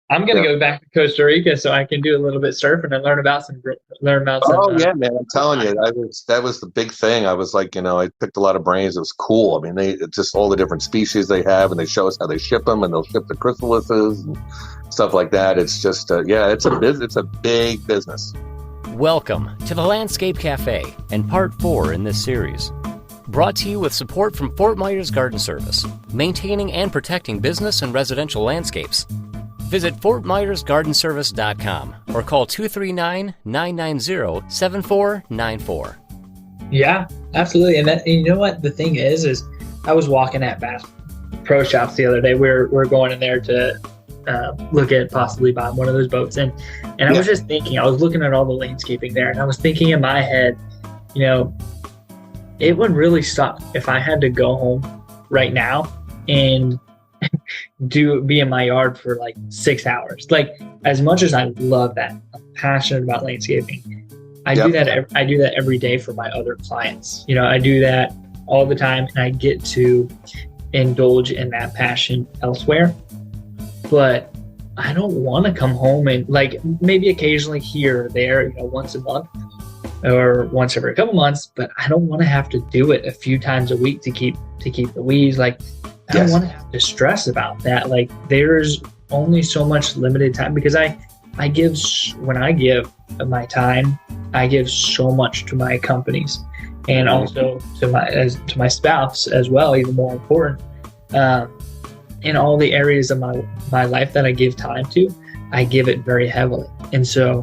I'm gonna Yeah. go back to Costa Rica so I can do a little bit surfing and learn about some. Oh yeah, man! I'm telling you, that was the big thing. I was like, I picked a lot of brains. It was cool. I mean, it's just all the different species they have, and they show us how they ship them, and they'll ship the chrysalises and stuff like that. It's just, yeah, it's a business. It's a big business. Welcome to the Landscape Cafe and part 4 in this series. Brought to you with support from Fort Myers Garden Service, maintaining and protecting business and residential landscapes. Visit FortMyersGardenService.com or call 239-990-7494. Yeah, absolutely. And you know what the thing is I was walking at Bass Pro Shops the other day. We're going in there to look at possibly buying one of those boats, and I was just thinking, I was looking at all the landscaping there, and I was thinking in my head, it would really suck if I had to go home right now and be in my yard for like 6 hours. Like, as much as I love that, I'm passionate about landscaping. I do that every day for my other clients. I do that all the time, and I get to indulge in that passion elsewhere. But I don't want to come home and, like, maybe occasionally here or there, once a month or once every couple months, but I don't want to have to do it a few times a week to keep the weeds. Like, I don't want to have to stress about that. Like, there's only so much limited time, because when I give my time, I give so much to my companies, and also to my spouse as well, even more important. In all the areas of my life that I give time to, I give it very heavily. And so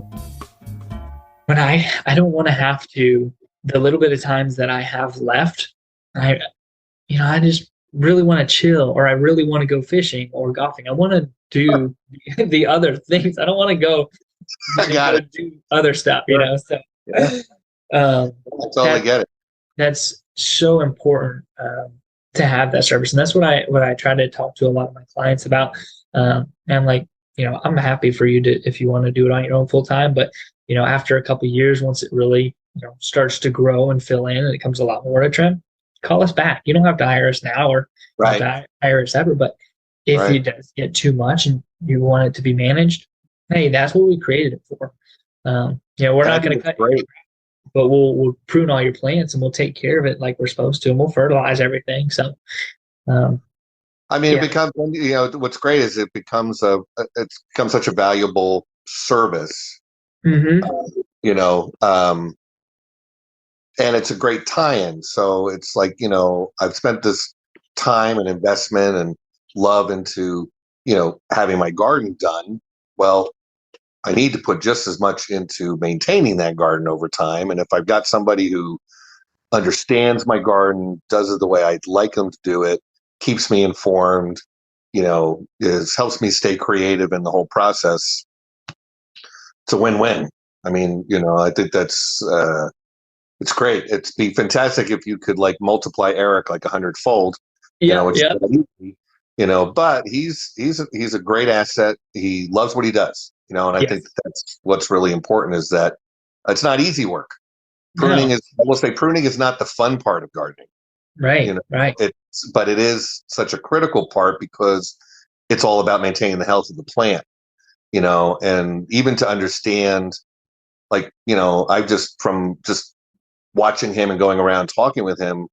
when I don't want to have to, the little bit of times that I have left, I just really want to chill, or I really want to go fishing or golfing. I want to do the other things. I don't want to go, do other stuff, So I totally get it. That's so important to have that service, and that's what I try to talk to a lot of my clients about. And I'm like, I'm happy for you if you want to do it on your own full time, but after a couple of years, once it really starts to grow and fill in, and it becomes a lot more of a trend, call us back. You don't have to hire us now or have to hire us ever, but if it does get too much and you want it to be managed, hey, that's what we created it for. We're not going to cut you, but we'll prune all your plants, and we'll take care of it like we're supposed to, and we'll fertilize everything. So, it becomes, what's great is it becomes such a valuable service, mm-hmm. And it's a great tie-in. So it's like, I've spent this time and investment and love into, having my garden done. Well, I need to put just as much into maintaining that garden over time. And if I've got somebody who understands my garden, does it the way I'd like them to do it, keeps me informed, helps me stay creative in the whole process, it's a win-win. I think that's, it's great. It'd be fantastic if you could multiply Eric 100-fold, but he's a great asset. He loves what he does, and I think that's what's really important, is that it's not easy work. Pruning is not the fun part of gardening. Right. Right. But it is such a critical part, because it's all about maintaining the health of the plant, and even to understand, I've from watching him and going around talking with him,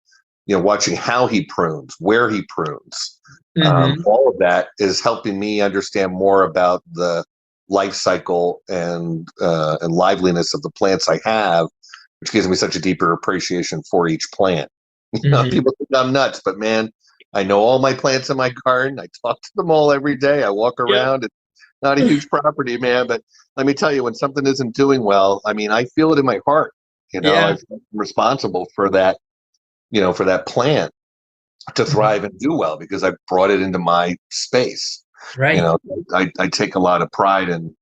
watching how he prunes, where he prunes, all of that is helping me understand more about the life cycle and liveliness of the plants I have, which gives me such a deeper appreciation for each plant. People think I'm nuts, but man, I know all my plants in my garden. I talk to them all every day. I walk around. It's not a huge property, man, but let me tell you, when something isn't doing well, I feel it in my heart. I'm responsible for that, for that plant to thrive and do well, because I brought it into my space. Right. I take a lot of pride in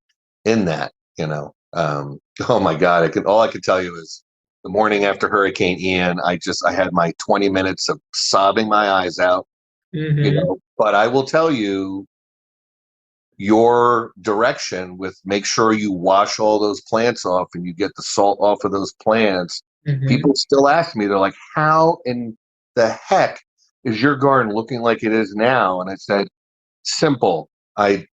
that. Oh my God, all I can tell you is the morning after Hurricane Ian, I had my 20 minutes of sobbing my eyes out. But I will tell you, your direction with make sure you wash all those plants off and you get the salt off of those plants. People still ask me, they're like, how in the heck is your garden looking like it is now? And I said, simple. I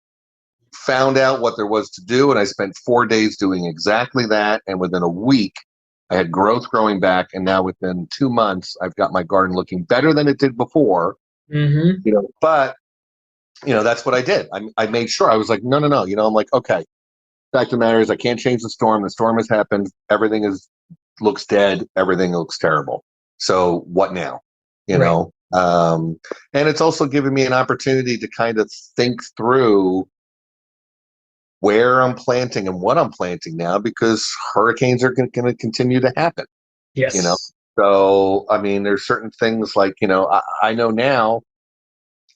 found out what there was to do, and I spent 4 days doing exactly that. And within a week, I had growth growing back, and now within 2 months, I've got my garden looking better than it did before. Mm-hmm. But that's what I did. I made sure. I was like, no. I'm like, okay. Fact of the matter is, I can't change the storm. The storm has happened. Everything looks dead. Everything looks terrible. So what now? Right. And it's also given me an opportunity to kind of think through where I'm planting and what I'm planting now, because hurricanes are going to continue to happen. Yes. So I mean, there's certain things like I know now.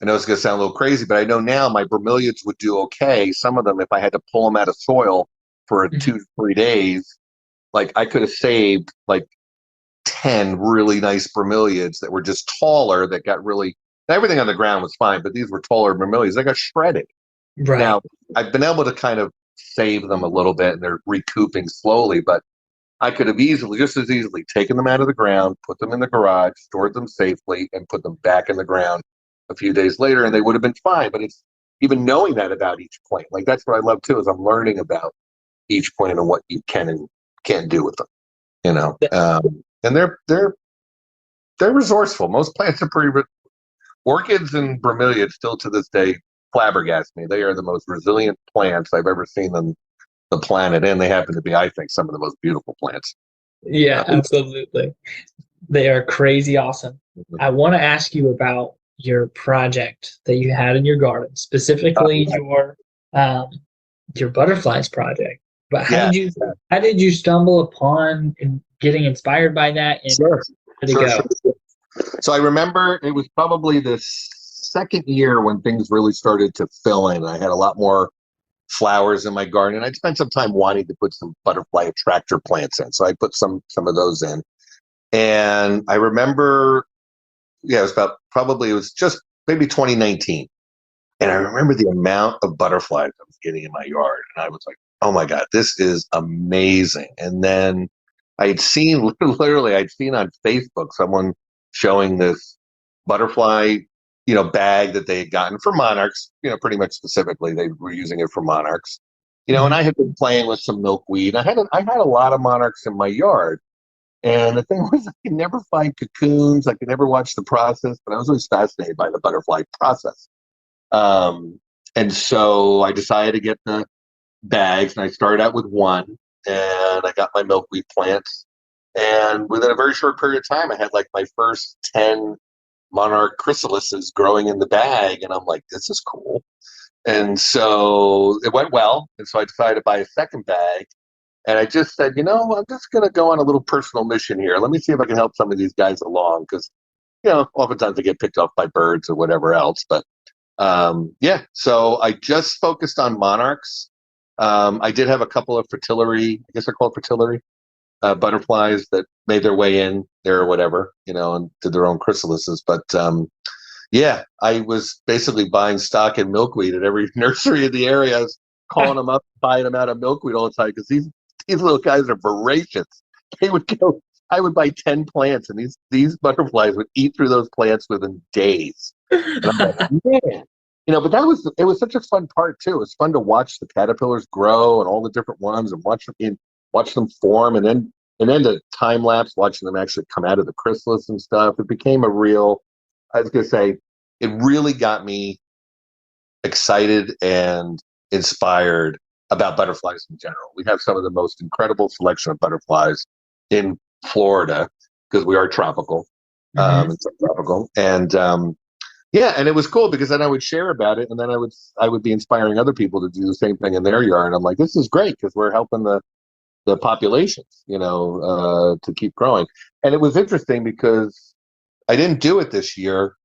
I know it's going to sound a little crazy, but I know now my bromeliads would do okay. Some of them, if I had to pull them out of soil for Mhm. 2 to 3 days, like I could have saved like 10 really nice bromeliads that were just taller, that got really, everything on the ground was fine, but these were taller bromeliads. They got shredded. Right. Now, I've been able to kind of save them a little bit, and they're recouping slowly, but I could have just as easily taken them out of the ground, put them in the garage, stored them safely, and put them back in the ground a few days later, and they would have been fine. But it's even knowing that about each plant. Like, that's what I love too, is I'm learning about each plant and what you can and can't do with them. And they're resourceful. Most plants are pretty. Orchids and bromeliads still to this day flabbergast me. They are the most resilient plants I've ever seen on the planet, and they happen to be, I think, some of the most beautiful plants. Yeah, absolutely. They are crazy awesome. I want to ask you about your project that you had in your garden, specifically your butterflies project. But Yeah, how did you stumble upon and getting inspired by that, and sure, where to go? sure. So I remember it was probably the second year when things really started to fill in. I had a lot more flowers in my garden, and I'd spent some time wanting to put some butterfly attractor plants in. So I put some of those in. And I remember, it was just maybe 2019. And I remember the amount of butterflies I was getting in my yard. And I was like, oh my God, this is amazing. And then I'd seen, literally, on Facebook someone showing this butterfly, bag that they had gotten for monarchs, pretty much specifically. They were using it for monarchs, and Mhm. I had been playing with some milkweed. I had a lot of monarchs in my yard. And the thing was, I could never find cocoons. I could never watch the process, but I was always fascinated by the butterfly process. Um, and so I decided to get the bags, and I started out with one, and I got my milkweed plants. And within a very short period of time, I had like my first 10 monarch chrysalises growing in the bag. And I'm like, this is cool. And so it went well. And so I decided to buy a second bag. And I just said, I'm just going to go on a little personal mission here. Let me see if I can help some of these guys along, because, oftentimes they get picked off by birds or whatever else. But so I just focused on monarchs. I did have a couple of fritillary, I guess they're called fritillary, butterflies that made their way in there or whatever, and did their own chrysalises. But I was basically buying stock in milkweed at every nursery in the area. I was calling them up, buying them out of milkweed all the time, because these little guys are voracious. They would go. I would buy 10 plants, and these butterflies would eat through those plants within days. And I'm like, man. But it was such a fun part too. It was fun to watch the caterpillars grow and all the different ones, and watch them form, and then the time lapse, watching them actually come out of the chrysalis and stuff. It became a real, I was going to say, it really got me excited and inspired about butterflies in general. We have some of the most incredible selection of butterflies in Florida, because we are tropical, Mhm. and subtropical. And and it was cool, because then I would share about it, and then I would be inspiring other people to do the same thing in their yard. I'm like, this is great, because we're helping the populations, to keep growing. And it was interesting because I didn't do it this year.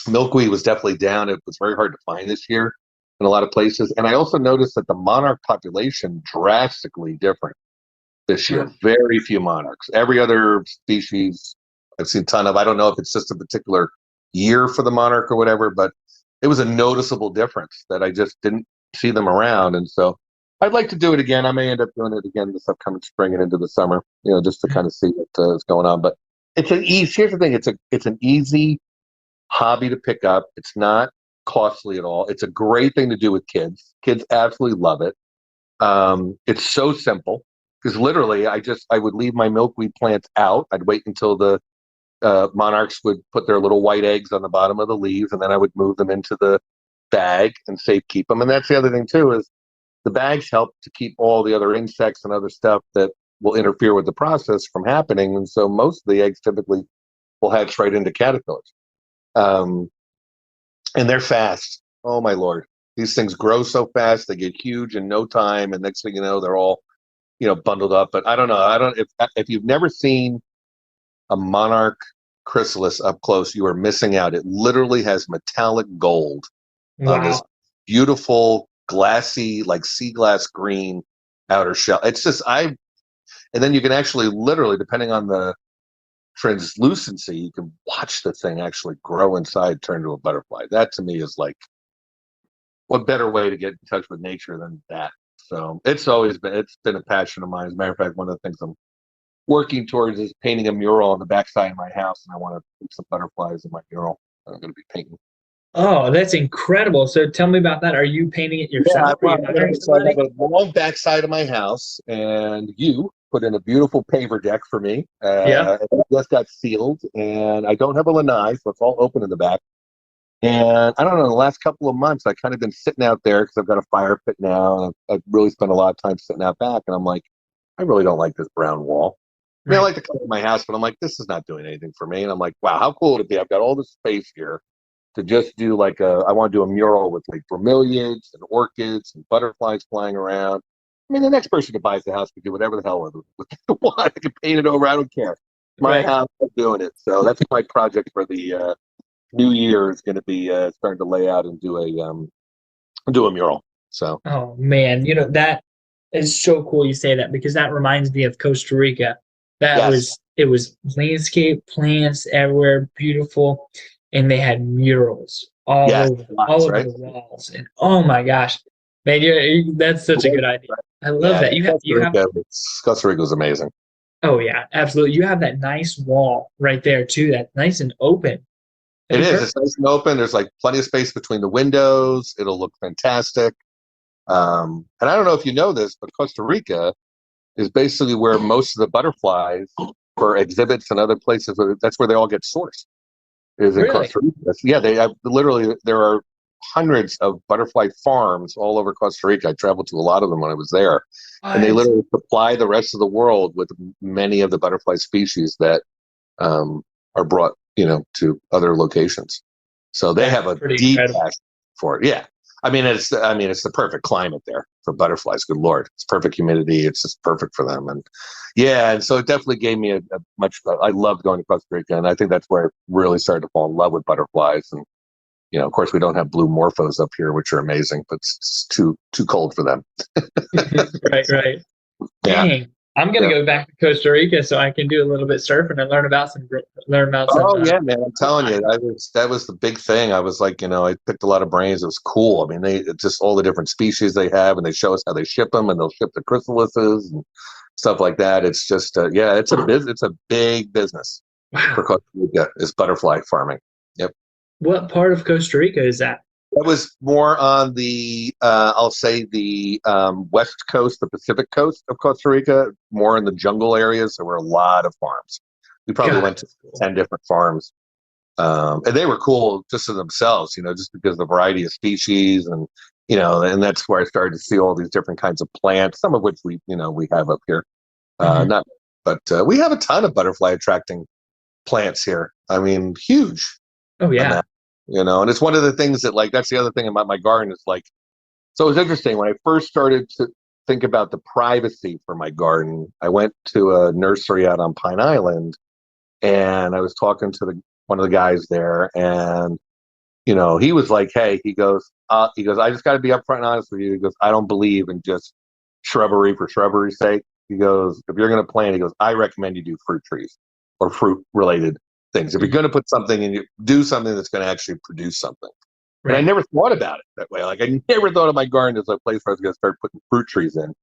Milkweed was definitely down. It was very hard to find this year in a lot of places. And I also noticed that the monarch population drastically different this year. Very few monarchs. Every other species I've seen a ton of. I don't know if it's just a particular year for the monarch or whatever, but it was a noticeable difference that I just didn't see them around. And so I'd like to do it again. I may end up doing it again this upcoming spring and into the summer, just to kind of see what is going on. But here's the thing. It's an easy hobby to pick up. It's not costly at all. It's a great thing to do with kids. Kids absolutely love it. It's so simple because literally I would leave my milkweed plants out. I'd wait until the monarchs would put their little white eggs on the bottom of the leaves, and then I would move them into the bag and safe keep them. And that's the other thing too, is the bags help to keep all the other insects and other stuff that will interfere with the process from happening. And so most of the eggs typically will hatch right into caterpillars. And they're fast. Oh my Lord. These things grow so fast, they get huge in no time, and next thing you know, they're all, bundled up. But I don't know. If you've never seen a monarch chrysalis up close, you are missing out. It literally has metallic gold on this beautiful, glassy, like sea glass green outer shell. It's just and then you can actually literally, depending on the translucency, you can watch the thing actually grow inside, turn to a butterfly. That to me is like, what better way to get in touch with nature than that? So it's been a passion of mine. As a matter of fact, one of the things I'm working towards is painting a mural on the backside of my house, and I want to put some butterflies in my mural. I'm going to be painting. Oh, that's incredible. So tell me about that. Are you painting it yourself? Yeah, I have a long backside of my house, and you put in a beautiful paver deck for me. Yeah. It just got sealed, and I don't have a lanai, so it's all open in the back. And I don't know, the last couple of months, I've kind of been sitting out there because I've got a fire pit now, and I've really spent a lot of time sitting out back, and I'm like, I really don't like this brown wall. I mean, I like the color of my house, but I'm like, this is not doing anything for me. And I'm like, wow, how cool would it be? I've got all this space here to just do I want to do a mural with like bromeliads and orchids and butterflies flying around. I mean, the next person who buys the house can do whatever the hell with it. I can paint it over. I don't care. My house, I'm doing it. So that's my project for the new year is going to be starting to lay out and do a mural. So. Oh man, that is so cool you say that, because that reminds me of Costa Rica. It was landscape plants everywhere, beautiful, and they had murals all over the walls. And oh my gosh, man, that's such a good idea. I love that. Costa Rica was amazing. Oh yeah, absolutely. You have that nice wall right there too. That's nice and open. It is. It's nice and open. There's like plenty of space between the windows. It'll look fantastic. And I don't know if you know this, but Costa Rica is basically where most of the butterflies for exhibits and other places, that's where they all get sourced. Is in Costa Rica. Yeah, there are hundreds of butterfly farms all over Costa Rica. I traveled to a lot of them when I was there. And they literally supply the rest of the world with many of the butterfly species that are brought, to other locations. So they have a deep passion for it. Yeah. I mean, it's the perfect climate there for butterflies. Good Lord. It's perfect humidity. It's just perfect for them. And yeah, and so it definitely gave me I loved going to Costa Rica, and I think that's where I really started to fall in love with butterflies. And, of course we don't have blue morphos up here, which are amazing, but it's too cold for them. Right. Yeah. Dang. I'm going to go back to Costa Rica so I can do a little bit surfing and learn about some. Oh yeah, man! I'm telling you, that was the big thing. I was like, I picked a lot of brains. It was cool. I mean, just all the different species they have, and they show us how they ship them, and they'll ship the chrysalises and stuff like that. It's just, it's a business. It's a big business for Costa Rica. Is butterfly farming. Yep. What part of Costa Rica is that? That was more on the, I'll say the west coast, the Pacific coast of Costa Rica, more in the jungle areas. There were a lot of farms. We probably went to 10 different farms. And they were cool just in themselves, just because of the variety of species. And, and that's where I started to see all these different kinds of plants, some of which we have up here. But we have a ton of butterfly attracting plants here. I mean, huge. Oh, yeah. And it's one of the things that, that's the other thing about my garden is so it was interesting when I first started to think about the privacy for my garden. I went to a nursery out on Pine Island, and I was talking to one of the guys there, and he was like, hey, he goes, I just got to be upfront and honest with you. He goes, I don't believe in just shrubbery for shrubbery's sake. He goes, if you're going to plant, he goes, I recommend you do fruit trees or fruit related things. If you're going to put something in, you do something that's going to actually produce something. Right. And I never thought about it that way. I never thought of my garden as a place where I was going to start putting fruit trees in.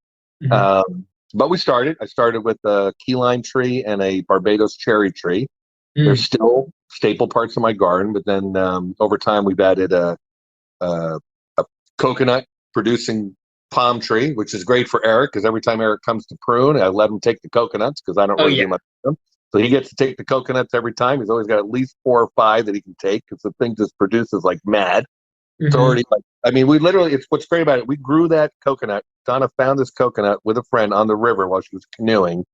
But I started with a key lime tree and a Barbados cherry tree. They're still staple parts of my garden, but then over time we've added a a coconut producing palm tree, which is great for Eric because every time Eric comes to prune, I let him take the coconuts because I don't really do much with them. So he gets to take the coconuts every time. He's always got at least 4 or 5 that he can take because the thing just produces like mad. It's already like, I mean, we literally, it's what's great about it. We grew that coconut. Donna found this coconut with a friend on the river while she was canoeing,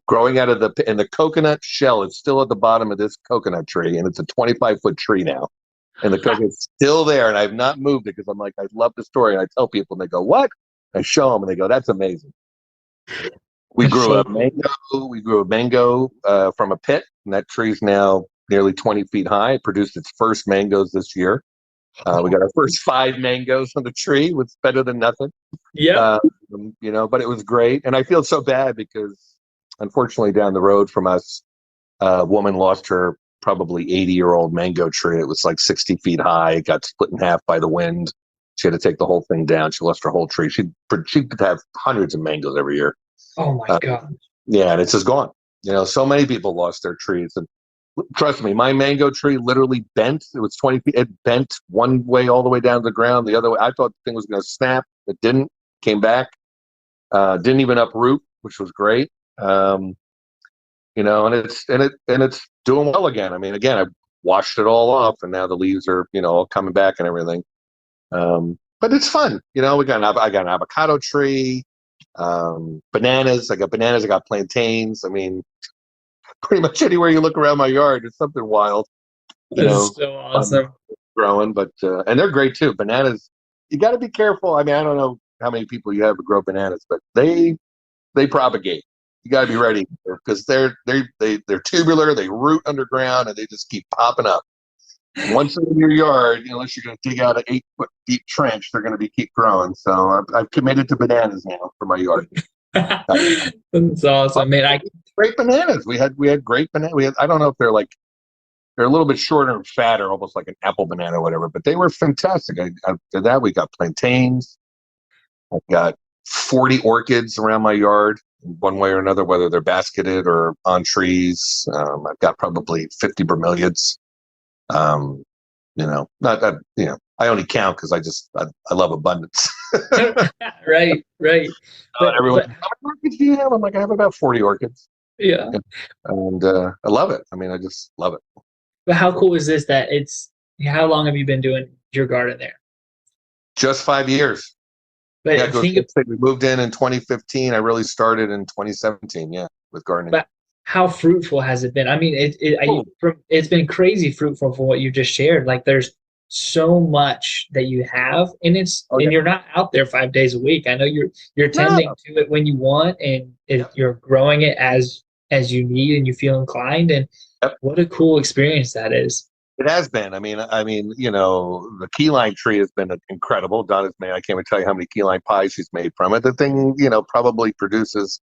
growing out of and the coconut shell is still at the bottom of this coconut tree. And it's a 25-foot tree now. And the coconut's still there. And I've not moved it because I'm like, I love the story. And I tell people and they go, what? I show them and they go, that's amazing. We grew a mango. We grew a mango from a pit. And that tree's now nearly 20 feet high. It produced its first mangoes this year. We got our first 5 mangoes on the tree, which is better than nothing. Yeah. You know, but it was great. And I feel so bad because unfortunately down the road from us, a woman lost her probably 80-year-old mango tree. It was like 60 feet high. It got split in half by the wind. She had to take the whole thing down. She lost her whole tree. She could have hundreds of mangoes every year. Oh my God. Yeah, and it's just gone. You know, so many people lost their trees. And trust me, my mango tree literally bent. It was 20 feet. It bent one way all the way down to the ground. The other way, I thought the thing was going to snap. It didn't. Came back. Didn't even uproot, which was great. You know, and it's doing well again. I mean, again, I washed it all off, and now the leaves are, you know, all coming back and everything. But it's fun. You know, I got an avocado tree, bananas. I got bananas. I got plantains. I mean, pretty much anywhere you look around my yard, there's something wild. That's so awesome. Growing, but and they're great too. Bananas, you got to be careful. I mean, I don't know how many people you have to grow bananas, but they propagate. You got to be ready because they're tubular. They root underground and they just keep popping up. Once they're in your yard, unless you're going to dig out an 8-foot deep trench, they're going to keep growing. So I've committed to bananas now for my yard. That's awesome, man. Great bananas. We had great bananas. I don't know if they're a little bit shorter and fatter, almost like an apple banana or whatever, but they were fantastic. After that, we got plantains. I got 40 orchids around my yard, one way or another, whether they're basketed or on trees. I've got probably 50 bromeliads. You know, not that, you know, I only count because I love abundance. Right. But everyone, how many orchids do you have? I'm like, I have about 40 orchids. Yeah. And I love it. I mean, I just love it. But how cool is this that how long have you been doing your garden there? Just 5 years. But yeah, we moved in 2015. I really started in 2017. Yeah, with gardening. But how fruitful has it been? I mean, it's been crazy fruitful from what you just shared. Like, there's so much that you have, and and you're not out there 5 days a week. I know you're tending to it when you want, and you're growing it as you need, and you feel inclined. And what a cool experience that is. It has been. I mean, you know, the key lime tree has been incredible. Donna's made, I can't even tell you how many key lime pies she's made from it. The thing, you know, probably produces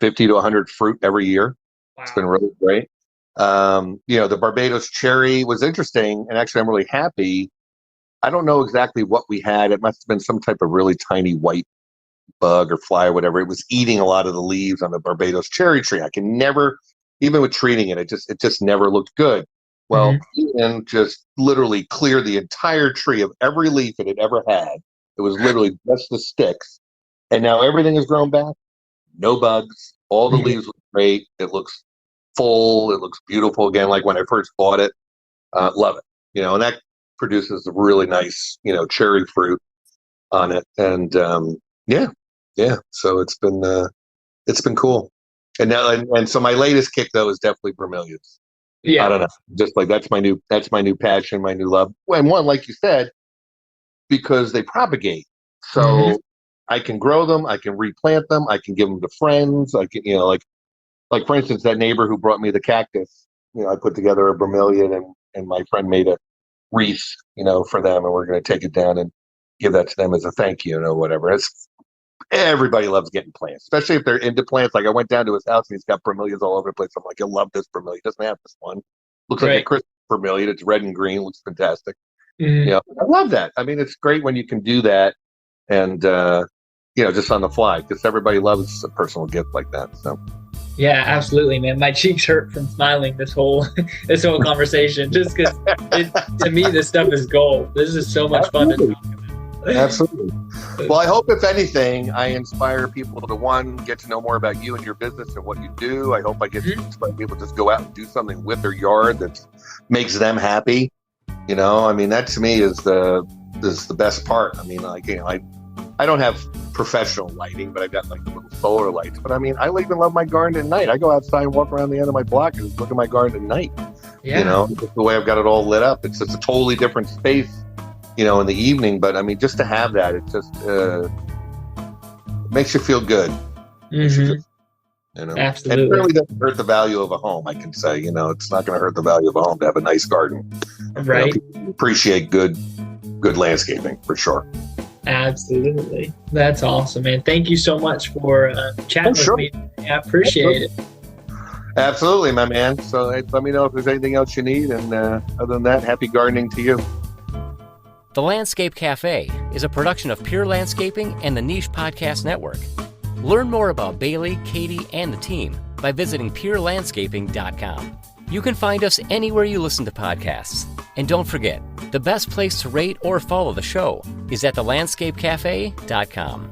50 to 100 fruit every year. Wow. It's been really great. You know, the Barbados cherry was interesting, and actually I'm really happy. I don't know exactly what we had. It must have been some type of really tiny white bug or fly or whatever. It was eating a lot of the leaves on the Barbados cherry tree. I can never, even with treating it, it just never looked good. Well, Ian just literally cleared the entire tree of every leaf it had ever had. It was literally just the sticks. And now everything has grown back. No bugs. All the leaves look great. It looks full. It looks beautiful again, like when I first bought it. Love it. You know, and that produces a really nice, you know, cherry fruit on it. And yeah. So it's been cool. And now, and so my latest kick though is definitely bromeliads. Yeah, I don't know. Just like that's my new passion, my new love. And one, like you said, because they propagate. So I can grow them, I can replant them, I can give them to friends. I can, you know, like for instance, that neighbor who brought me the cactus. You know, I put together a bromeliad, and my friend made a wreath, you know, for them, and we're going to take it down and give that to them as a thank you, whatever. Everybody loves getting plants, especially if they're into plants. Like I went down to his house and he's got bromeliads all over the place. I'm like, you'll love this bromeliad. He doesn't have this one. Looks like a Christmas bromeliad. It's red and green. Looks fantastic. You know, I love that. I mean, it's great when you can do that. And just on the fly, because everybody loves a personal gift like that. So. Yeah, absolutely, man. My cheeks hurt from smiling this whole conversation, just because to me this stuff is gold. This is so much fun to talk about. Absolutely. Well, I hope if anything, I inspire people to, one, get to know more about you and your business and what you do. I hope I get to inspire people to just go out and do something with their yard that makes them happy. I mean, that to me is the best part. I mean, I don't have professional lighting, but I've got like little solar lights. But I mean, I even love my garden at night. I go outside and walk around the end of my block and just look at my garden at night. Yeah. Just the way I've got it all lit up. It's a totally different space, in the evening. But I mean, just to have that, it just makes you feel good. Mm-hmm. Absolutely. And it really doesn't hurt the value of a home, I can say. It's not going to hurt the value of a home to have a nice garden. Right. People appreciate good landscaping, for sure. Absolutely. That's awesome, man. Thank you so much for chatting with me. I appreciate it. Absolutely, my man. So let me know if there's anything else you need. And other than that, happy gardening to you. The Landscape Cafe is a production of Pure Landscaping and the Niche Podcast Network. Learn more about Bailey, Katie, and the team by visiting purelandscaping.com. You can find us anywhere you listen to podcasts. And don't forget, the best place to rate or follow the show is at thelandscapecafe.com.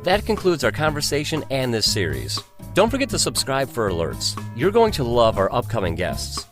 That concludes our conversation and this series. Don't forget to subscribe for alerts. You're going to love our upcoming guests.